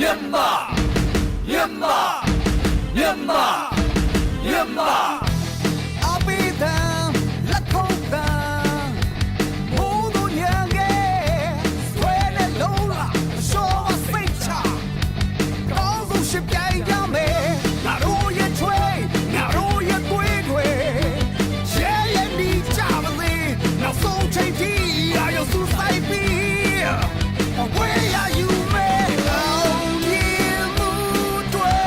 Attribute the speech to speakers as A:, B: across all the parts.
A: မြန်မာမြန်မာမြန်မာမြန်မာ
B: အပိဒံလက်ခုပ်တံမိုးတို့ညံခဲ့ဆွဲနဲ့လုံးလာရှော့စိတ်ချကောင်းဆုံးရှိပြိုင်ကြမယ်ငါတို့ရဲ့ချွေငါတို့ရဲ့သွေးတွေရဲရဲနီးကြပါလေနောက်ဆုံးချိန်ထိအာရုံစူးစိုက်ပြီး Where are you man အောင်မြင်မှုတွေ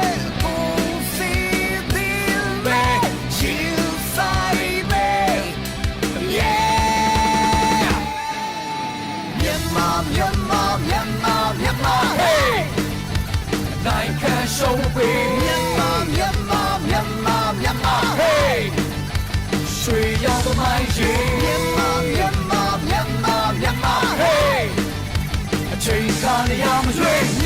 B: ကိုစီးသည်ပဲရှင်ဆိုင်ပဲ Yeah မြန်မာမြန်မာမြန်မာမြန်မာ
A: Hey နိုင်ခံရှုံးပေး
B: မြန်မာမြန်မာမြန်မာမြန်မာ
A: Hey ရွှေရောင်သမိုင်းရေ
B: မြန်မာမြန်မာမြန်မာမြန်မာ
A: Hey အချိန်ခါနေရမရွေး